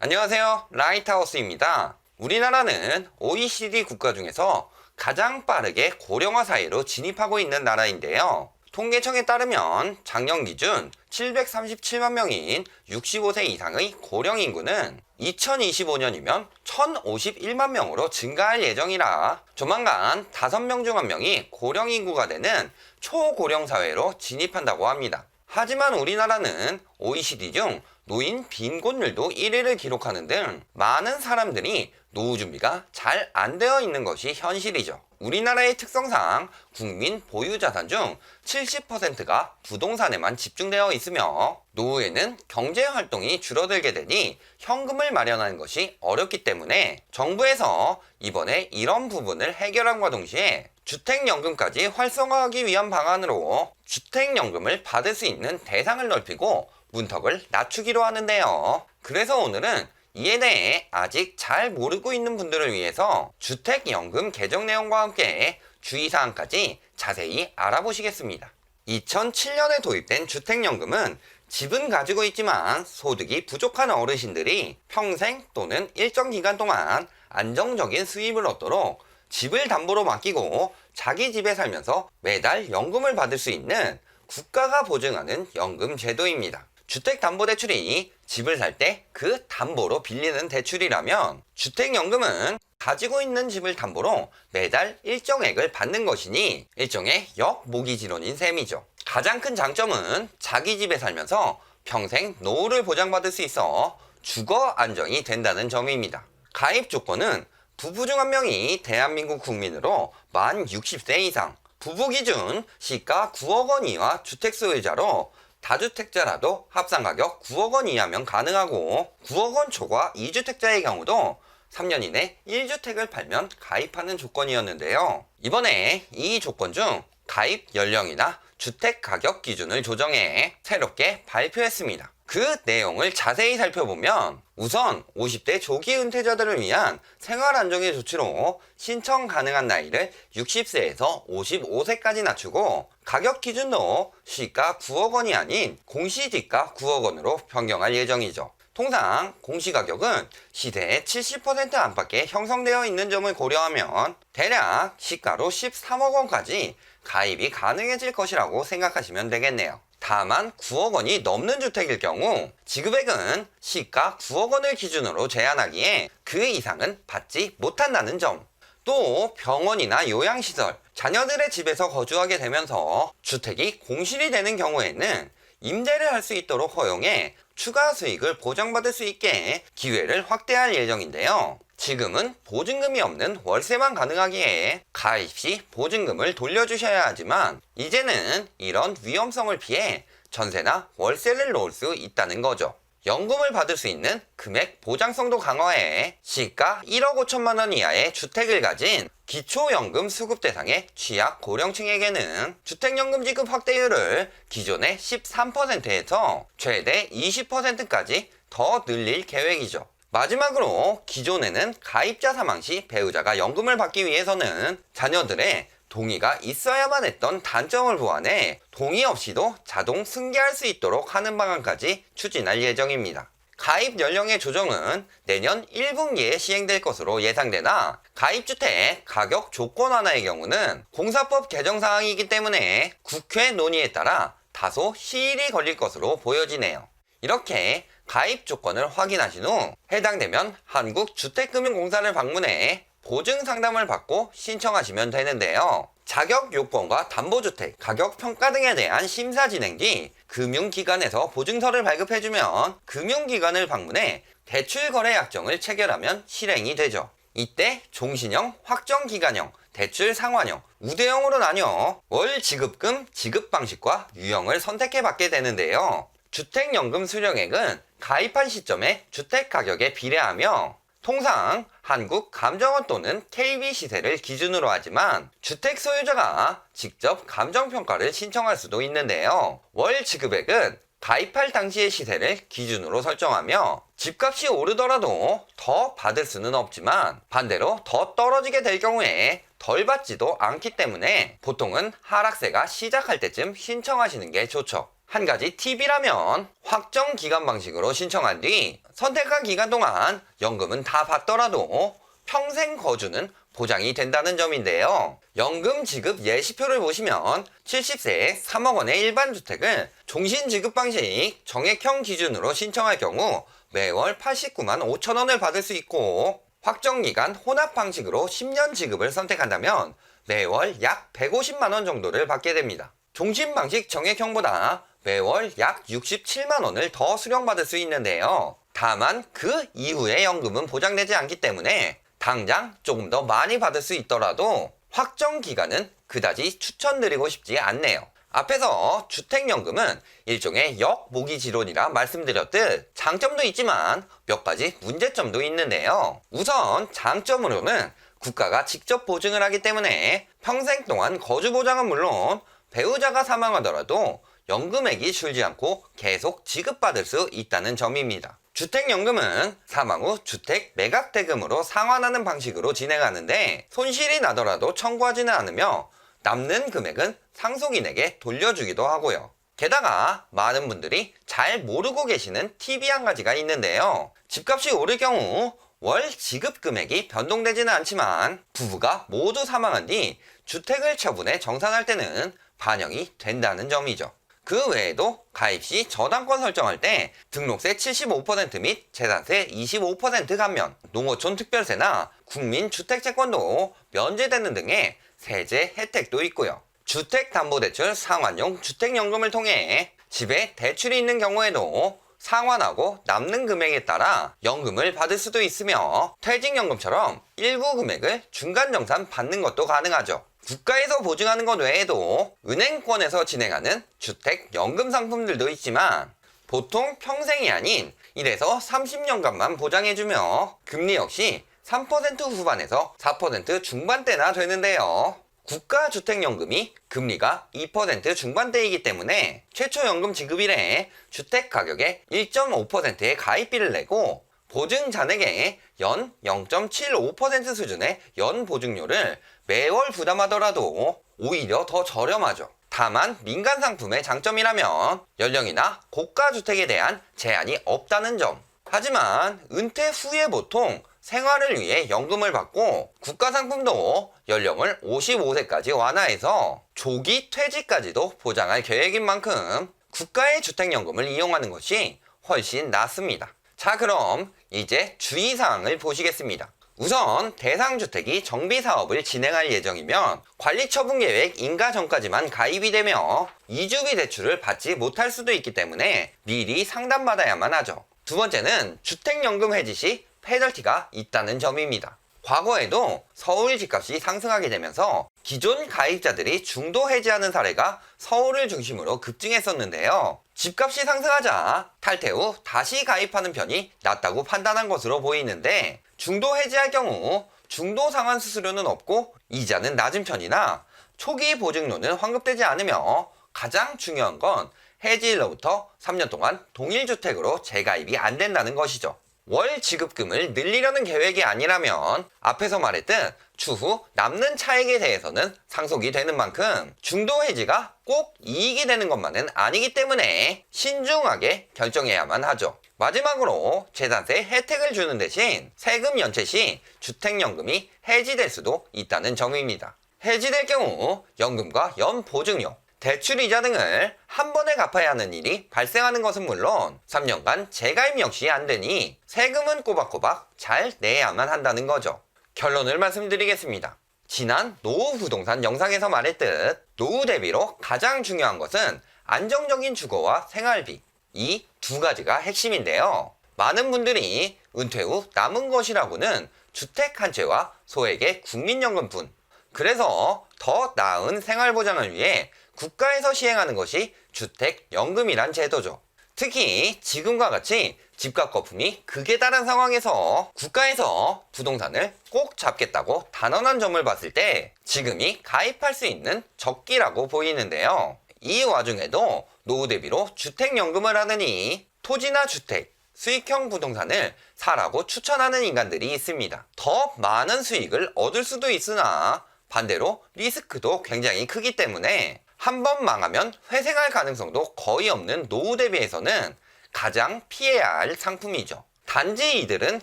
안녕하세요. 라이트하우스입니다. 우리나라는 OECD 국가 중에서 가장 빠르게 고령화 사회로 진입하고 있는 나라인데요. 통계청에 따르면 작년 기준 737만 명인 65세 이상의 고령 인구는 2025년이면 1051만 명으로 증가할 예정이라 조만간 5명 중 1명이 고령 인구가 되는 초고령 사회로 진입한다고 합니다. 하지만 우리나라는 OECD 중 노인 빈곤율도 1위를 기록하는 등 많은 사람들이 노후 준비가 잘 안 되어 있는 것이 현실이죠. 우리나라의 특성상 국민 보유 자산 중 70%가 부동산에만 집중되어 있으며 노후에는 경제 활동이 줄어들게 되니 현금을 마련하는 것이 어렵기 때문에 정부에서 이번에 이런 부분을 해결함과 동시에 주택연금까지 활성화하기 위한 방안으로 주택연금을 받을 수 있는 대상을 넓히고 문턱을 낮추기로 하는데요. 그래서 오늘은 이에 대해 아직 잘 모르고 있는 분들을 위해서 주택연금 개정 내용과 함께 주의사항까지 자세히 알아보시겠습니다. 2007년에 도입된 주택연금은 집은 가지고 있지만 소득이 부족한 어르신들이 평생 또는 일정 기간 동안 안정적인 수입을 얻도록 집을 담보로 맡기고 자기 집에 살면서 매달 연금을 받을 수 있는 국가가 보증하는 연금 제도입니다. 주택담보대출이 집을 살 때 그 담보로 빌리는 대출이라면 주택연금은 가지고 있는 집을 담보로 매달 일정액을 받는 것이니 일종의 역모기지론인 셈이죠. 가장 큰 장점은 자기 집에 살면서 평생 노후를 보장받을 수 있어 주거 안정이 된다는 점입니다. 가입 조건은 부부 중 1명이 대한민국 국민으로 만 60세 이상, 부부 기준 시가 9억 원 이하 주택 소유자로 다주택자라도 합산가격 9억 원 이하면 가능하고 9억 원 초과 2주택자의 경우도 3년 이내 1주택을 팔면 가입하는 조건이었는데요. 이번에 이 조건 중 가입 연령이나 주택 가격 기준을 조정해 새롭게 발표했습니다. 그 내용을 자세히 살펴보면 우선 50대 조기 은퇴자들을 위한 생활안정의 조치로 신청 가능한 나이를 60세에서 55세까지 낮추고 가격 기준도 시가 9억 원이 아닌 공시지가 9억 원으로 변경할 예정이죠. 통상 공시가격은 시세의 70% 안팎에 형성되어 있는 점을 고려하면 대략 시가로 13억 원까지 가입이 가능해질 것이라고 생각하시면 되겠네요. 다만 9억 원이 넘는 주택일 경우 지급액은 시가 9억 원을 기준으로 제한하기에 그 이상은 받지 못한다는 점. 또 병원이나 요양시설, 자녀들의 집에서 거주하게 되면서 주택이 공실이 되는 경우에는 임대를 할 수 있도록 허용해 추가 수익을 보장받을 수 있게 기회를 확대할 예정인데요. 지금은 보증금이 없는 월세만 가능하기에 가입 시 보증금을 돌려주셔야 하지만 이제는 이런 위험성을 피해 전세나 월세를 놓을 수 있다는 거죠. 연금을 받을 수 있는 금액 보장성도 강화해 시가 1억 5천만 원 이하의 주택을 가진 기초연금 수급 대상의 취약 고령층에게는 주택연금 지급 확대율을 기존의 13%에서 최대 20%까지 더 늘릴 계획이죠. 마지막으로 기존에는 가입자 사망 시 배우자가 연금을 받기 위해서는 자녀들의 동의가 있어야만 했던 단점을 보완해 동의 없이도 자동 승계할 수 있도록 하는 방안까지 추진할 예정입니다. 가입 연령의 조정은 내년 1분기에 시행될 것으로 예상되나 가입주택 가격 조건 완화의 경우는 공사법 개정 사항이기 때문에 국회 논의에 따라 다소 시일이 걸릴 것으로 보여지네요. 이렇게 가입 조건을 확인하신 후 해당되면 한국주택금융공사를 방문해 보증 상담을 받고 신청하시면 되는데요. 자격 요건과 담보주택, 가격 평가 등에 대한 심사 진행 뒤 금융기관에서 보증서를 발급해주면 금융기관을 방문해 대출거래 약정을 체결하면 실행이 되죠. 이때 종신형, 확정기간형, 대출 상환형, 우대형으로 나뉘어 월 지급금 지급 방식과 유형을 선택해 받게 되는데요. 주택연금 수령액은 가입한 시점에 주택가격에 비례하며 통상 한국감정원 또는 KB 시세를 기준으로 하지만 주택 소유자가 직접 감정평가를 신청할 수도 있는데요. 월 지급액은 가입할 당시의 시세를 기준으로 설정하며 집값이 오르더라도 더 받을 수는 없지만 반대로 더 떨어지게 될 경우에 덜 받지도 않기 때문에 보통은 하락세가 시작할 때쯤 신청하시는 게 좋죠. 한 가지 팁이라면 확정 기간 방식으로 신청한 뒤 선택한 기간 동안 연금은 다 받더라도 평생 거주는 보장이 된다는 점인데요. 연금 지급 예시표를 보시면 70세에 3억 원의 일반 주택을 종신 지급 방식 정액형 기준으로 신청할 경우 매월 89만 5천 원을 받을 수 있고, 확정기간 혼합 방식으로 10년 지급을 선택한다면 매월 약 150만 원 정도를 받게 됩니다. 종신 방식 정액형보다 매월 약 67만 원을 더 수령받을 수 있는데요. 다만 그 이후의 연금은 보장되지 않기 때문에 당장 조금 더 많이 받을 수 있더라도 확정 기간은 그다지 추천드리고 싶지 않네요. 앞에서 주택연금은 일종의 역모기지론이라 말씀드렸듯 장점도 있지만 몇 가지 문제점도 있는데요. 우선 장점으로는 국가가 직접 보증을 하기 때문에 평생 동안 거주 보장은 물론 배우자가 사망하더라도 연금액이 줄지 않고 계속 지급받을 수 있다는 점입니다. 주택연금은 사망 후 주택 매각대금으로 상환하는 방식으로 진행하는데 손실이 나더라도 청구하지는 않으며 남는 금액은 상속인에게 돌려주기도 하고요. 게다가 많은 분들이 잘 모르고 계시는 팁이 한 가지가 있는데요. 집값이 오를 경우 월 지급 금액이 변동되지는 않지만 부부가 모두 사망한 뒤 주택을 처분해 정산할 때는 반영이 된다는 점이죠. 그 외에도 가입 시 저당권 설정할 때 등록세 75% 및 재산세 25% 감면, 농어촌 특별세나 국민주택채권도 면제되는 등의 세제 혜택도 있고요. 주택담보대출 상환용 주택연금을 통해 집에 대출이 있는 경우에도 상환하고 남는 금액에 따라 연금을 받을 수도 있으며 퇴직연금처럼 일부 금액을 중간정산 받는 것도 가능하죠. 국가에서 보증하는 것 외에도 은행권에서 진행하는 주택연금 상품들도 있지만 보통 평생이 아닌 1에서 30년간만 보장해주며 금리 역시 3% 후반에서 4% 중반대나 되는데요. 국가주택연금이 금리가 2% 중반대이기 때문에 최초 연금 지급 이래 주택 가격의 1.5%의 가입비를 내고 보증 잔액의 연 0.75% 수준의 연 보증료를 매월 부담하더라도 오히려 더 저렴하죠. 다만 민간 상품의 장점이라면 연령이나 고가 주택에 대한 제한이 없다는 점. 하지만 은퇴 후에 보통 생활을 위해 연금을 받고 국가 상품도 연령을 55세까지 완화해서 조기 퇴직까지도 보장할 계획인 만큼 국가의 주택연금을 이용하는 것이 훨씬 낫습니다. 자, 그럼 이제 주의사항을 보시겠습니다. 우선 대상주택이 정비사업을 진행할 예정이면 관리처분계획 인가 전까지만 가입이 되며 이주비 대출을 받지 못할 수도 있기 때문에 미리 상담받아야만 하죠. 두 번째는 주택연금 해지 시 페널티가 있다는 점입니다. 과거에도 서울 집값이 상승하게 되면서 기존 가입자들이 중도 해지하는 사례가 서울을 중심으로 급증했었는데요. 집값이 상승하자 탈퇴 후 다시 가입하는 편이 낫다고 판단한 것으로 보이는데 중도 해지할 경우 중도 상환 수수료는 없고 이자는 낮은 편이나 초기 보증료는 환급되지 않으며 가장 중요한 건 해지일로부터 3년 동안 동일주택으로 재가입이 안 된다는 것이죠. 월 지급금을 늘리려는 계획이 아니라면 앞에서 말했듯 추후 남는 차액에 대해서는 상속이 되는 만큼 중도 해지가 꼭 이익이 되는 것만은 아니기 때문에 신중하게 결정해야만 하죠. 마지막으로 재산세 혜택을 주는 대신 세금 연체 시 주택연금이 해지될 수도 있다는 점입니다. 해지될 경우 연금과 연보증료, 대출이자 등을 한 번에 갚아야 하는 일이 발생하는 것은 물론 3년간 재가입 역시 안 되니 세금은 꼬박꼬박 잘 내야만 한다는 거죠. 결론을 말씀드리겠습니다. 지난 노후 부동산 영상에서 말했듯 노후 대비로 가장 중요한 것은 안정적인 주거와 생활비, 이 두 가지가 핵심인데요. 많은 분들이 은퇴 후 남은 것이라고는 주택 한 채와 소액의 국민연금뿐. 그래서 더 나은 생활보장을 위해 국가에서 시행하는 것이 주택연금이란 제도죠. 특히 지금과 같이 집값 거품이 극에 달한 상황에서 국가에서 부동산을 꼭 잡겠다고 단언한 점을 봤을 때 지금이 가입할 수 있는 적기라고 보이는데요. 이 와중에도 노후 대비로 주택연금을 하느니 토지나 주택, 수익형 부동산을 사라고 추천하는 인간들이 있습니다. 더 많은 수익을 얻을 수도 있으나 반대로 리스크도 굉장히 크기 때문에 한 번 망하면 회생할 가능성도 거의 없는 노후 대비해서는 가장 피해야 할 상품이죠. 단지 이들은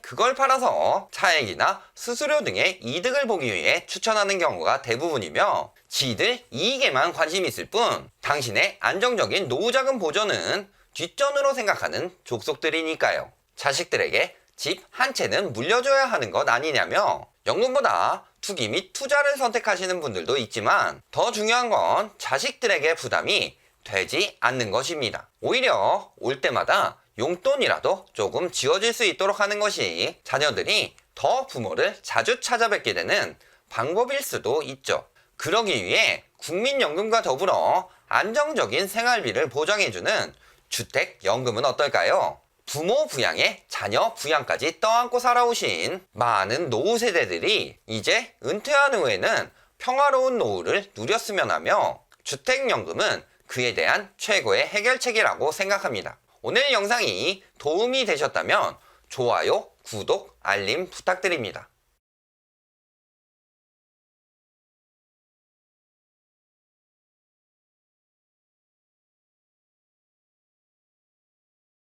그걸 팔아서 차액이나 수수료 등의 이득을 보기 위해 추천하는 경우가 대부분이며 지들 이익에만 관심이 있을 뿐 당신의 안정적인 노후자금 보전은 뒷전으로 생각하는 족속들이니까요. 자식들에게 집 한 채는 물려줘야 하는 것 아니냐며 연금보다 투기 및 투자를 선택하시는 분들도 있지만 더 중요한 건 자식들에게 부담이 되지 않는 것입니다. 오히려 올 때마다 용돈이라도 조금 지어질 수 있도록 하는 것이 자녀들이 더 부모를 자주 찾아뵙게 되는 방법일 수도 있죠. 그러기 위해 국민연금과 더불어 안정적인 생활비를 보장해주는 주택연금은 어떨까요? 부모 부양에 자녀 부양까지 떠안고 살아오신 많은 노후 세대들이 이제 은퇴한 후에는 평화로운 노후를 누렸으면 하며 주택연금은 그에 대한 최고의 해결책이라고 생각합니다. 오늘 영상이 도움이 되셨다면 좋아요, 구독, 알림 부탁드립니다.